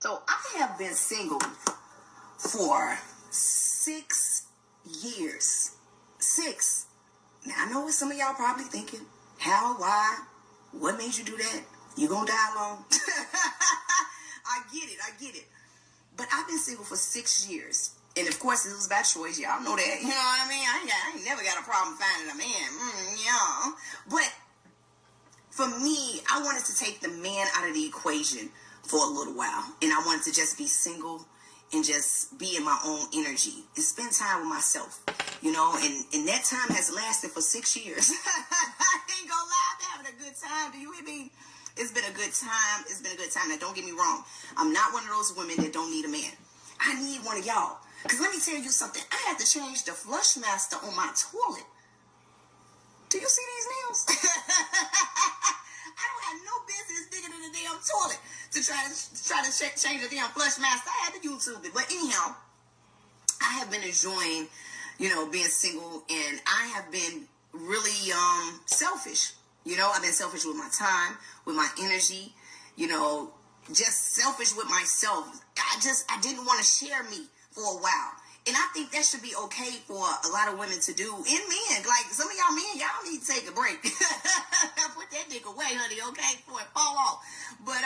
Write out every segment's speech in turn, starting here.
So I have been single for 6 years. 6. Now I know what some of y'all probably thinking. How? Why? What made you do that? You gonna die alone? I get it. But I've been single for 6 years. And of course, it was by choice. Y'all know that. You know what I mean? I ain't never got a problem finding a man. Yeah. But for me, I wanted to take the man out of the equation for a little while. And I wanted to just be single and just be in my own energy and spend time with myself. You know, and that time has lasted for 6 years. I ain't gonna lie, I'm having a good time. Do you hear me? It's been a good time. It's been a good time. Now, don't get me wrong. I'm not one of those women that don't need a man. I need one of y'all. Because let me tell you something. I had to change the flush master on my toilet. Do you see these nails? I don't have no business digging in the damn toilet to try to change the damn flush master. I had to YouTube it. But anyhow, I have been enjoying, you know, being single, and I have been really selfish. You know, I've been selfish with my time, with my energy, you know, just selfish with myself. I didn't want to share me for a while. And I think that should be okay for a lot of women to do. And men, like some of y'all men, y'all need to take a break. Put that dick away, honey, okay, before it fall off. But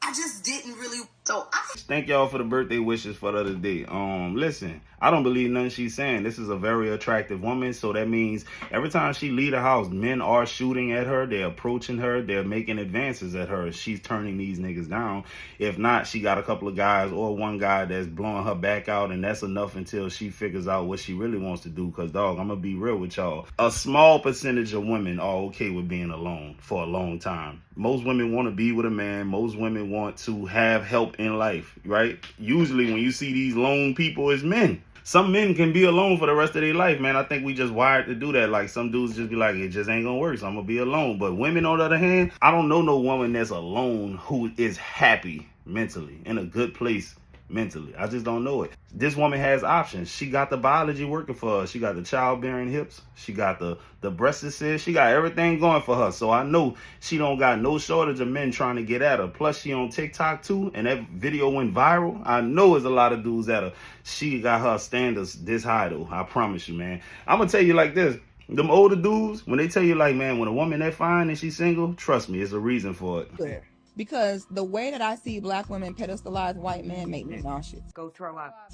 I just didn't really. So thank y'all for the birthday wishes for the other day. Listen, I don't believe nothing she's saying. This is a very attractive woman, so that means every time she leave the house, men are shooting at her, they're approaching her, they're making advances at her. She's turning these niggas down. If not, she got a couple of guys or one guy that's blowing her back out, and that's enough until she figures out what she really wants to do. Because, dog, I'm gonna be real with y'all. A small percentage of women are okay with being alone for a long time. Most women want to be with a man. Most women want to have help in life, right? Usually when you see these lone people, it's men. Some men can be alone for the rest of their life, man. I think we just wired to do that. Like, some dudes just be like, it just ain't gonna work, so I'm gonna be alone. But women, on the other hand, I don't know no woman that's alone who is happy mentally, in a good place mentally. I just don't know it. This woman has options. She got the biology working for her. She got the childbearing hips. She got the breast assist. She got everything going for her. So I know she don't got no shortage of men trying to get at her. Plus, she on TikTok too, and that video went viral. I know there's a lot of dudes at her. She got her standards this high though. I promise you, man. I'm gonna tell you like this. Them older dudes, when they tell you like, man, when a woman that fine and she's single, trust me, it's a reason for it. Yeah. Because the way that I see black women pedestalize white men make me nauseous. Go throw up.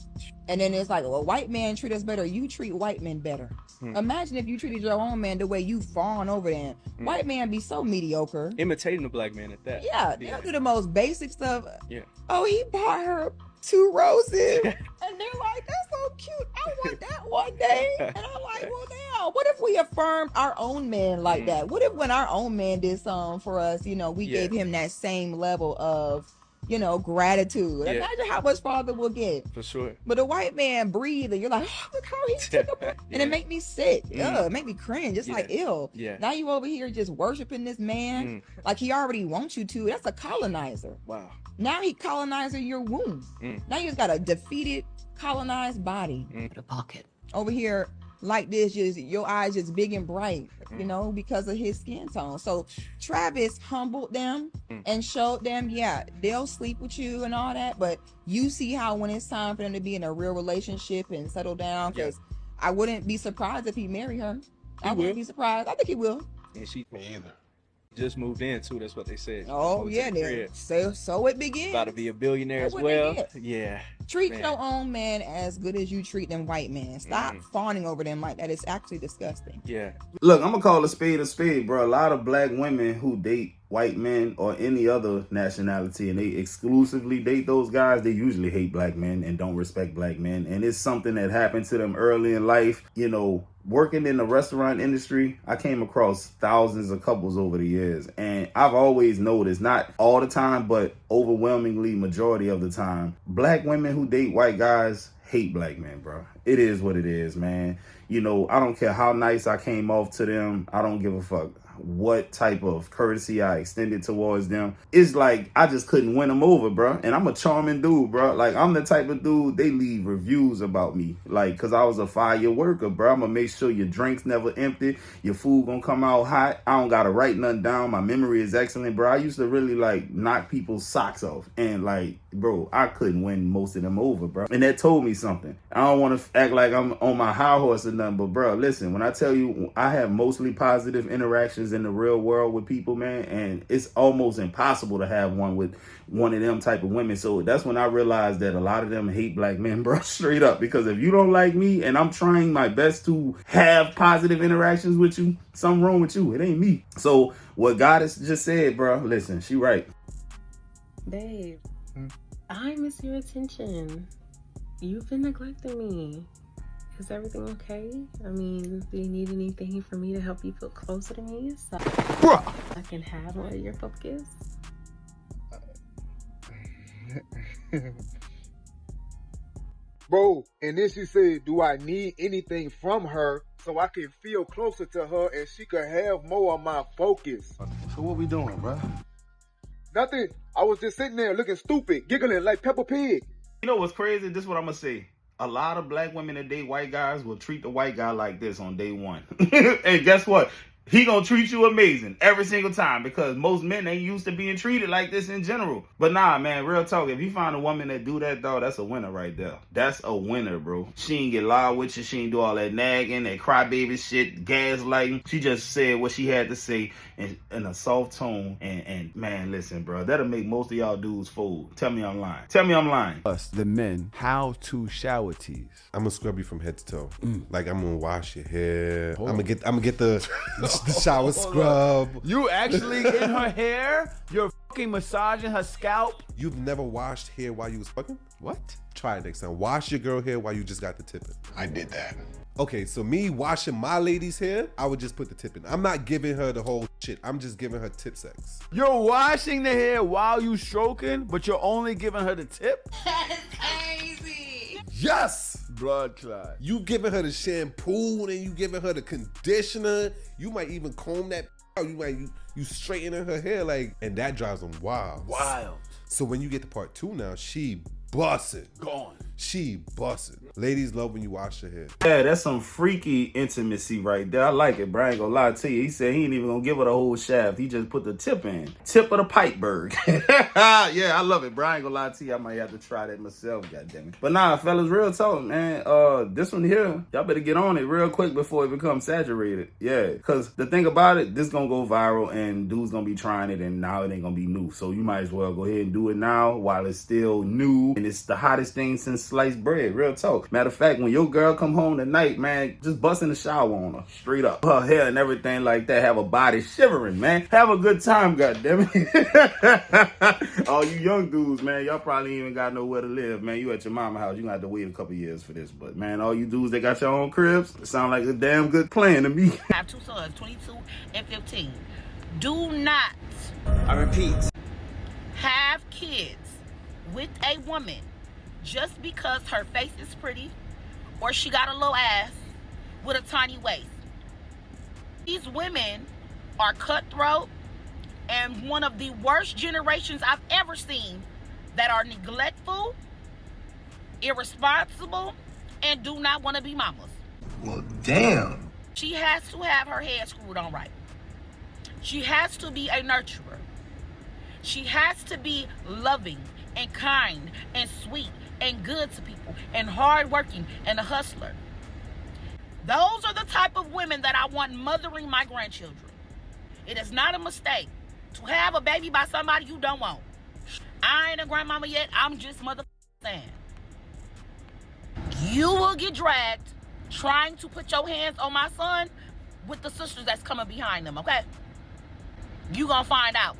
And then it's like, well, white men treat us better. You treat white men better. Imagine if you treated your own man the way you fawn over them. White men be so mediocre. Imitating the black man at that. Yeah, they'll do the most basic stuff. Yeah. Oh, he bought her 2 roses. And they're like, that's so cute. I want that one day. And I'm like, well, damn, what if we affirmed our own man like that? What if when our own man did something for us, you know, we gave him that same level of, you know, gratitude. Imagine how much farther we'll get. For sure. But a white man breathe and you're like, oh, look how he took a and it make me sick. It make me cringe. It's like, ew. Now you over here just worshiping this man like he already wants you to. That's a colonizer. Wow. Now he colonizing your womb. Now you just got a defeated, colonized body. The pocket. Over here like this, just your eyes just big and bright, you know, because of his skin tone. So Travis humbled them and showed them, yeah, they'll sleep with you and all that, but you see how when it's time for them to be in a real relationship and settle down, because I wouldn't be surprised if he married her. I wouldn't be surprised. I think he will. And she just moved in too. That's what they said. Oh yeah, then so it begins. About to be a billionaire as well. Yeah. Treat your own man as good as you treat them white men. Stop fawning over them like that. It's actually disgusting. Yeah. Look, I'm gonna call a spade, bro. A lot of black women who date white men or any other nationality and they exclusively date those guys, they usually hate black men and don't respect black men. And it's something that happened to them early in life. You know, working in the restaurant industry, I came across thousands of couples over the years. And I've always noticed, not all the time, but overwhelmingly majority of the time, black women who date white guys hate black men, bro. It is what it is, man. You know, I don't care how nice I came off to them. I don't give a fuck what type of courtesy I extended towards them. It's like I just couldn't win them over, bro. And I'm a charming dude, bro. Like, I'm the type of dude they leave reviews about me, like, because I was a fire worker, bro. I'm gonna make sure your drinks never empty, your food gonna come out hot. I don't gotta write nothing down. My memory is excellent, bro. I used to really like knock people's socks off, and like bro, I couldn't win most of them over, bro. And that told me something. I don't want to act like I'm on my high horse or nothing, but bro, listen, when I tell you I have mostly positive interactions in the real world with people, man, and it's almost impossible to have one with one of them type of women. So that's when I realized that a lot of them hate black men, bro, straight up. Because if you don't like me and I'm trying my best to have positive interactions with you, something wrong with you. It ain't me. So what God has just said, bro, listen, she right. Babe, I miss your attention. You've been neglecting me. Is everything okay? I mean, do you need anything from me to help you feel closer to me so I can have more of your focus? Bro, and then she said, do I need anything from her so I can feel closer to her and she could have more of my focus? So what we doing, bro? Nothing. I was just sitting there looking stupid, giggling like Peppa Pig. You know what's crazy? This is what I'm going to say. A lot of black women that date white guys will treat the white guy like this on day one. And guess what? He gonna treat you amazing every single time because most men ain't used to being treated like this in general. But nah, man, real talk. If you find a woman that do that, dog, that's a winner right there. That's a winner, bro. She ain't get loud with you. She ain't do all that nagging, that crybaby shit, gaslighting. She just said what she had to say in a soft tone. And man, listen, bro, that'll make most of y'all dudes fold. Tell me I'm lying. Tell me I'm lying. Us, the men, how to shower tease. I'm gonna scrub you from head to toe. Like I'm gonna wash your hair. I'm gonna get the shower scrub. You actually in her hair? You're fucking massaging her scalp? You've never washed hair while you was fucking? What? Try it next time. Wash your girl hair while you just got the tip in. I did that. Okay, so me washing my lady's hair, I would just put the tip in. I'm not giving her the whole shit. I'm just giving her tip sex. You're washing the hair while you stroking, but you're only giving her the tip? That's crazy. Yes! Blood clot. You giving her the shampoo and you giving her the conditioner. You might even comb that out. You straightening her hair and that drives them wild. Wild. So when you get to part 2 now, she busted. Gone. She busted. Ladies love when you wash your hair. Yeah, that's some freaky intimacy right there. I like it, bro. I ain't gonna lie to you. He said he ain't even gonna give her the whole shaft. He just put the tip in. Tip of the pipeberg. Yeah, I love it, bro. I ain't gonna lie to you. I might have to try that myself, goddammit. But nah, fellas, real talk, man. This one here, y'all better get on it real quick before it becomes saturated. Yeah, because the thing about it, this gonna go viral and dudes gonna be trying it and now it ain't gonna be new. So you might as well go ahead and do it now while it's still new and it's the hottest thing since sliced bread. Real talk. Matter of fact, when your girl come home tonight, man, just bust in the shower on her. Straight up. Her hair and everything like that. Have a body shivering, man. Have a good time, goddammit. All you young dudes, man, y'all probably ain't even got nowhere to live, man. You at your mama house. You gonna have to wait a couple years for this. But man, all you dudes that got your own cribs, it sound like a damn good plan to me. I have 2 sons, 22 and 15. Do not, I repeat, have kids with a woman just because her face is pretty or she got a little ass with a tiny waist. These women are cutthroat and one of the worst generations I've ever seen that are neglectful, irresponsible, and do not want to be mamas. Well, damn. She has to have her head screwed on right. She has to be a nurturer. She has to be loving and kind and sweet and good to people and hardworking and a hustler. Those are the type of women that I want mothering my grandchildren. It is not a mistake to have a baby by somebody you don't want. I ain't a grandmama yet. I'm just motherfucking saying. You will get dragged trying to put your hands on my son with the sisters that's coming behind them, okay? You gonna find out.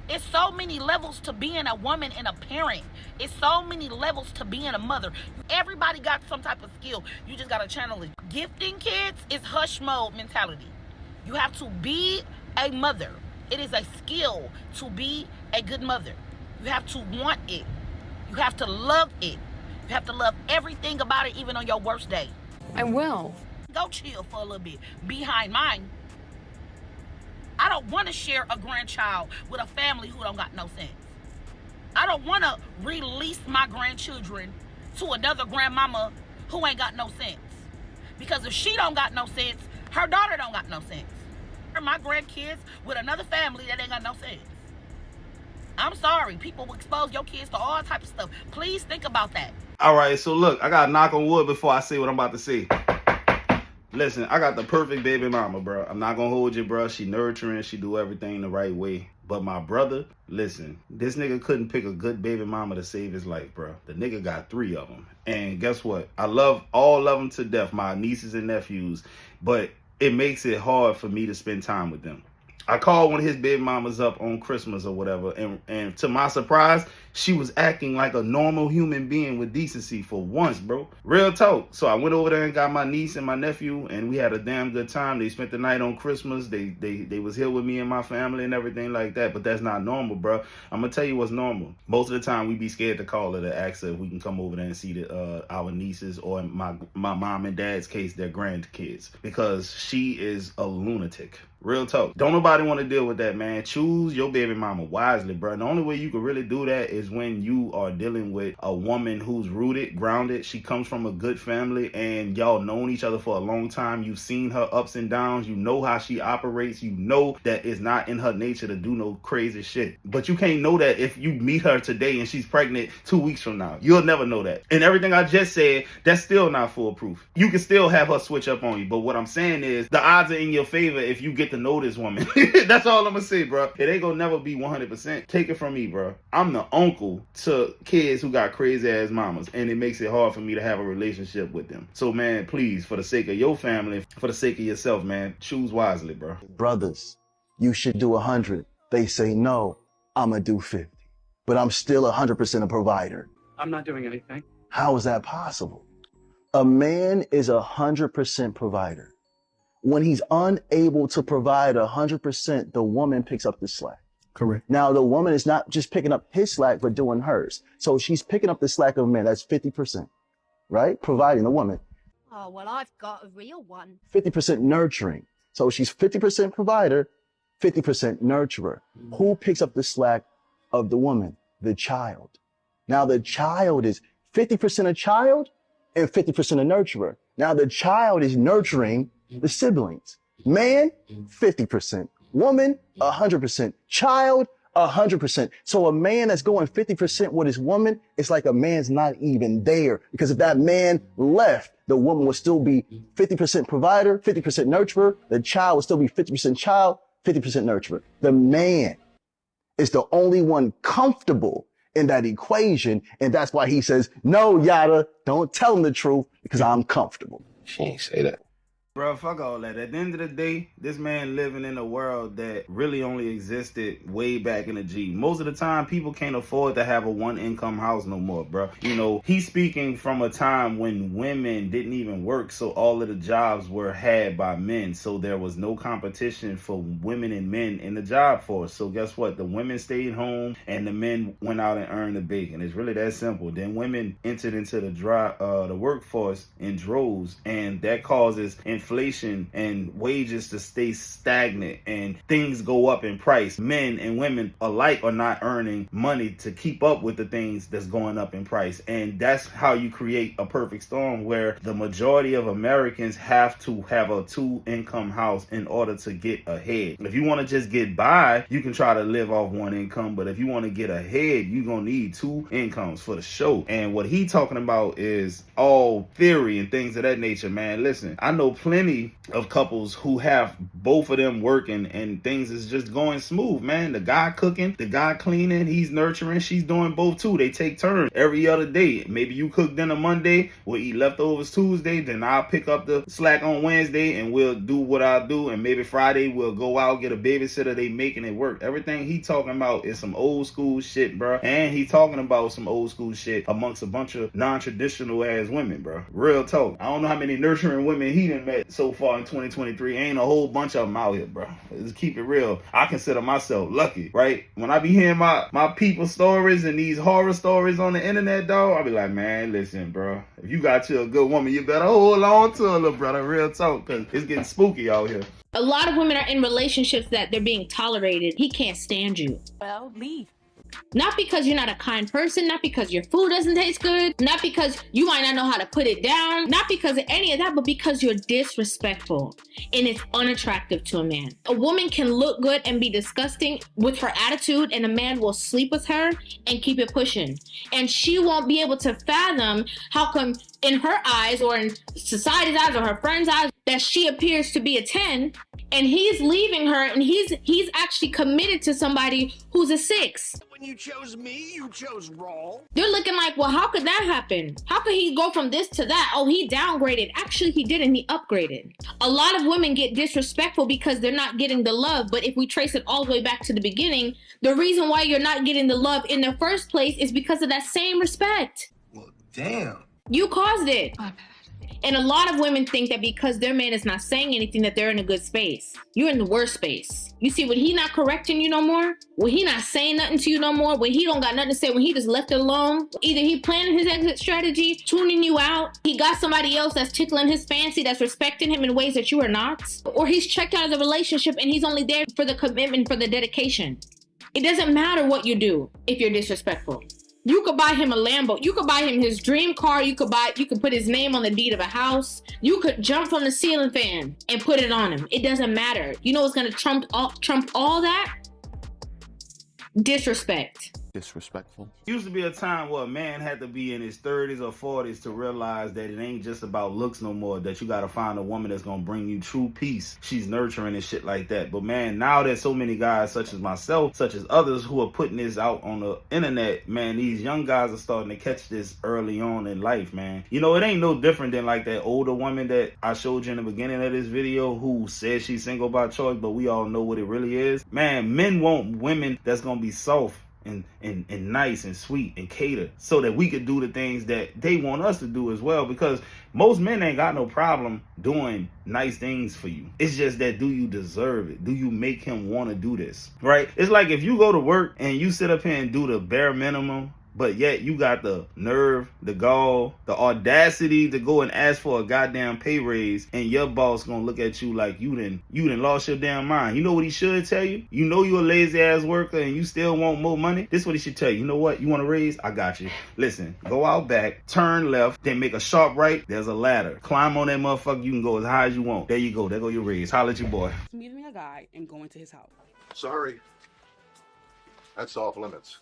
It's so many levels to being a woman and a parent. It's so many levels to being a mother. Everybody got some type of skill. You just gotta channel it. Gifting kids is hush mode mentality. You have to be a mother. It is a skill to be a good mother. You have to want it. You have to love it. You have to love everything about it, even on your worst day. I will. Go chill for a little bit behind mine. I don't want to share a grandchild with a family who don't got no sense. I don't want to release my grandchildren to another grandmama who ain't got no sense. Because if she don't got no sense, her daughter don't got no sense. Or my grandkids with another family that ain't got no sense. I'm sorry. People will expose your kids to all types of stuff. Please think about that. All right, so look, I got to knock on wood before I say what I'm about to say. Listen, I got the perfect baby mama, bro. I'm not going to hold you, bro. She nurturing. She do everything the right way. But my brother, listen, this nigga couldn't pick a good baby mama to save his life, bro. The nigga got 3 of them. And guess what? I love all of them to death, my nieces and nephews. But it makes it hard for me to spend time with them. I called one of his baby mamas up on Christmas or whatever, and to my surprise, she was acting like a normal human being with decency for once, bro. Real talk. So I went over there and got my niece and my nephew, and we had a damn good time. They spent the night on Christmas. They was here with me and my family and everything like that, but that's not normal, bro. I'm gonna tell you what's normal. Most of the time, we be scared to call her to ask her if we can come over there and see our nieces, or in my mom and dad's case, their grandkids, because she is a lunatic. Real talk. Don't nobody want to deal with that, man. Choose your baby mama wisely, bro. And the only way you can really do that is when you are dealing with a woman who's rooted, grounded. She comes from a good family, and y'all known each other for a long time. You've seen her ups and downs. You know how she operates. You know that it's not in her nature to do no crazy shit. But you can't know that if you meet her today and she's pregnant 2 weeks from now. You'll never know that. And everything I just said, that's still not foolproof. You can still have her switch up on you. But what I'm saying is the odds are in your favor if you get to know this woman. That's all I'm gonna say, bro. It ain't gonna never be 100%. Take it from me, bro. I'm the uncle to kids who got crazy ass mamas, and it makes it hard for me to have a relationship with them. So, man, please, for the sake of your family, for the sake of yourself, man, choose wisely, bro. Brothers, you should do 100. They say no, I'm gonna do 50. But I'm still 100% a provider. I'm not doing anything. How is that possible? A man is 100% provider. When he's unable to provide 100%, the woman picks up the slack. Correct. Now, the woman is not just picking up his slack, but doing hers. So she's picking up the slack of a man. That's 50%, right? Providing the woman. Oh, well, I've got a real one. 50% nurturing. So she's 50% provider, 50% nurturer. Who picks up the slack of the woman? The child. Now, the child is 50% a child and 50% a nurturer. Now, the child is nurturing the siblings. Man, 50%. Woman, 100%. Child, 100%. So a man that's going 50% with his woman, it's like a man's not even there. Because if that man left, the woman would still be 50% provider, 50% nurturer. The child would still be 50% child, 50% nurturer. The man is the only one comfortable in that equation. And that's why he says, no, Yada, don't tell him the truth because I'm comfortable. She ain't say that. Bro, fuck all that. At the end of the day, this man living in a world that really only existed way back in the G. Most of the time, people can't afford to have a one-income house no more, bro. You know, he's speaking from a time when women didn't even work, so all of the jobs were had by men. So there was no competition for women and men in the job force. So guess what? The women stayed home and the men went out and earned the bacon. It's really that simple. Then women entered into the workforce in droves, and that causes inflation and wages to stay stagnant and things go up in price. Men and women alike are not earning money to keep up with the things that's going up in price. And that's how you create a perfect storm where the majority of Americans have to have a 2-income house in order to get ahead. If you want to just get by, you can try to live off one income, but if you want to get ahead, you're going to need 2 incomes for the show. And what he talking about is all theory and things of that nature, man. Listen, I know plenty of couples who have both of them working and things is just going smooth, man. The guy cooking, the guy cleaning, he's nurturing, she's doing both too. They take turns every other day. Maybe you cook dinner Monday, we'll eat leftovers Tuesday, then I'll pick up the slack on Wednesday and we'll do what I do, and maybe Friday we'll go out, get a babysitter. They making it work. Everything he talking about is some old school shit, bro. And he talking about some old school shit amongst a bunch of non-traditional ass women, bro. Real talk. I don't know how many nurturing women he done met so far in 2023. Ain't a whole bunch of them out here, bro. Let's keep it real. I consider myself lucky, right? When I be hearing my people stories and these horror stories on the internet, dog, I be like, man, listen, bro. If you got you a good woman, you better hold on to her, little brother. Real talk, because it's getting spooky out here. A lot of women are in relationships that they're being tolerated. He can't stand you. Well, leave. Not because you're not a kind person, not because your food doesn't taste good, not because you might not know how to put it down, not because of any of that, but because you're disrespectful and it's unattractive to a man. A woman can look good and be disgusting with her attitude, and a man will sleep with her and keep it pushing. And she won't be able to fathom how come in her eyes or in society's eyes or her friends' eyes that she appears to be a 10, and he's leaving her and he's actually committed to somebody who's a 6. When you chose me, you chose wrong. They're looking like, well, how could that happen? How could he go from this to that? Oh, he downgraded. Actually, he didn't. He upgraded. A lot of women get disrespectful because they're not getting the love. But if we trace it all the way back to the beginning, the reason why you're not getting the love in the first place is because of that same respect. Well, damn. You caused it. And a lot of women think that because their man is not saying anything that they're in a good space. You're in the worst space. You see, when he not correcting you no more, when he not saying nothing to you no more, when he don't got nothing to say, when he just left it alone, either he planning his exit strategy, tuning you out, he got somebody else that's tickling his fancy, that's respecting him in ways that you are not, or he's checked out of the relationship and he's only there for the commitment, for the dedication. It doesn't matter what you do if you're disrespectful. You could buy him a Lambo. You could buy him his dream car. You could put his name on the deed of a house. You could jump from the ceiling fan and put it on him. It doesn't matter. You know what's gonna trump all that? Disrespect. Disrespectful. Used to be a time where a man had to be in his 30s or 40s to realize that it ain't just about looks no more, that you gotta find a woman that's gonna bring you true peace. She's nurturing and shit like that. But man, now there's so many guys such as myself, such as others who are putting this out on the internet, man, these young guys are starting to catch this early on in life, man. You know, it ain't no different than like that older woman that I showed you in the beginning of this video who says she's single by choice, but we all know what it really is. Man, men want women that's gonna be soft and nice and sweet and cater so that we could do the things that they want us to do as well, because most men ain't got no problem doing nice things for you. It's just that, do you deserve it? Do you make him want to do this, right? It's like if you go to work and you sit up here and do the bare minimum, but yet you got the nerve, the gall, the audacity to go and ask for a goddamn pay raise, and your boss gonna look at you like you done lost your damn mind. You know what he should tell you? You know you're a lazy ass worker and you still want more money? This is what he should tell you. You know what? You want a raise? I got you. Listen, go out back, turn left, then make a sharp right. There's a ladder. Climb on that motherfucker. You can go as high as you want. There you go. There go your raise. Holla at your boy. Meeting a guy and going to his house. Sorry. That's off limits.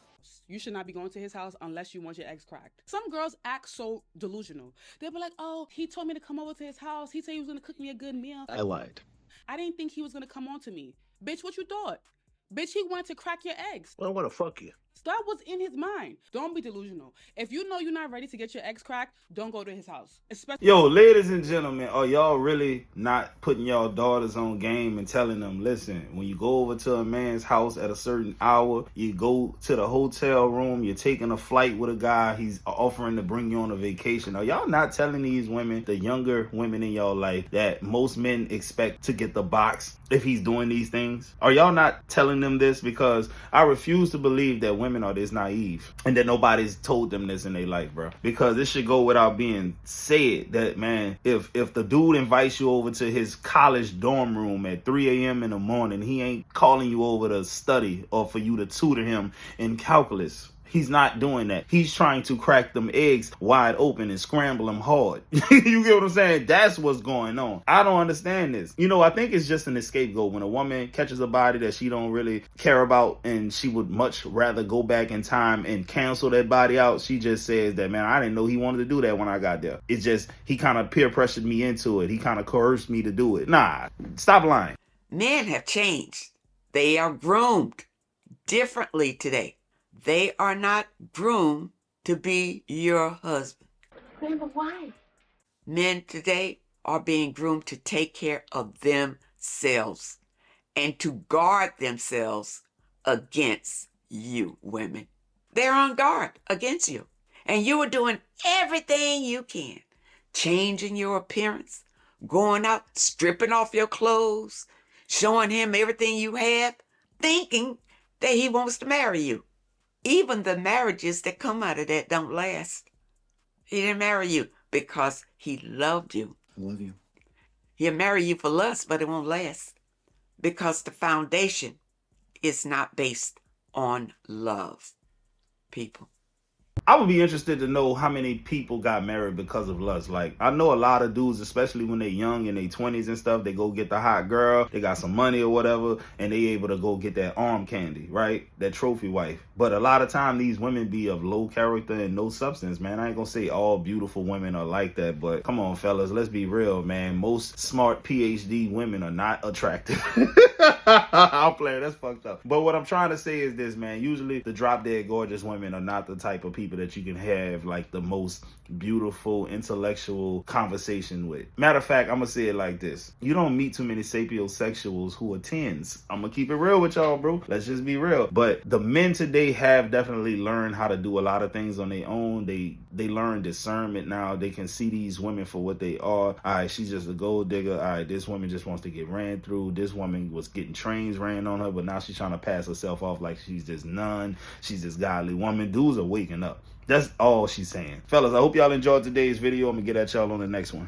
You should not be going to his house unless you want your eggs cracked. Some girls act so delusional. They'll be like, oh, he told me to come over to his house. He said he was going to cook me a good meal. I lied. I didn't think he was going to come on to me. Bitch, what you thought? Bitch, he wanted to crack your eggs. Well, I want to fuck you. That was in his mind. Don't be delusional. If you know you're not ready to get your eggs cracked, don't go to his house. Especially. Yo, ladies and gentlemen, are y'all really not putting y'all daughters on game and telling them, listen, when you go over to a man's house at a certain hour, you go to the hotel room, you're taking a flight with a guy, he's offering to bring you on a vacation. Are y'all not telling these women, the younger women in y'all life, that most men expect to get the box if he's doing these things? Are y'all not telling them this? Because I refuse to believe that women are this naive and that nobody's told them this in their life, bro. Because this should go without being said that, man, if the dude invites you over to his college dorm room at 3 a.m. in the morning, he ain't calling you over to study or for you to tutor him in calculus. He's not doing that. He's trying to crack them eggs wide open and scramble them hard. You get what I'm saying? That's what's going on. I don't understand this. You know, I think it's just an scapegoat when a woman catches a body that she don't really care about and she would much rather go back in time and cancel that body out. She just says that, man, I didn't know he wanted to do that when I got there. It's just, he kind of peer pressured me into it. He kind of coerced me to do it. Nah, stop lying. Men have changed. They are groomed differently today. They are not groomed to be your husband. Remember why? Men today are being groomed to take care of themselves and to guard themselves against you, women. They're on guard against you. And you are doing everything you can. Changing your appearance, going out, stripping off your clothes, showing him everything you have, thinking that he wants to marry you. Even the marriages that come out of that don't last. He didn't marry you because he loved you. I love you. He'll marry you for lust, but it won't last because the foundation is not based on love, people. I would be interested to know how many people got married because of lust. Like, I know a lot of dudes, especially when they young in their 20s and stuff, they go get the hot girl, they got some money or whatever, and they able to go get that arm candy, right? That trophy wife. But a lot of time, these women be of low character and no substance, man. I ain't gonna say all beautiful women are like that, but come on, fellas, let's be real, man. Most smart PhD women are not attractive. I'm playing, that's fucked up. But what I'm trying to say is this, man. Usually, the drop dead gorgeous women are not the type of people that you can have like the most beautiful intellectual conversation with. Matter of fact, I'm gonna say it like this: you don't meet too many sapiosexuals who are 10s. I'm gonna keep it real with y'all, bro. Let's just be real. But the men today have definitely learned how to do a lot of things on their own. They learn discernment now. They can see these women for what they are. All right, she's just a gold digger. All right, this woman just wants to get ran through. This woman was getting trains ran on her, but now she's trying to pass herself off like she's this nun. She's this godly woman. Dudes are waking up. That's all she's saying. Fellas, I hope y'all enjoyed today's video. I'm gonna get at y'all on the next one.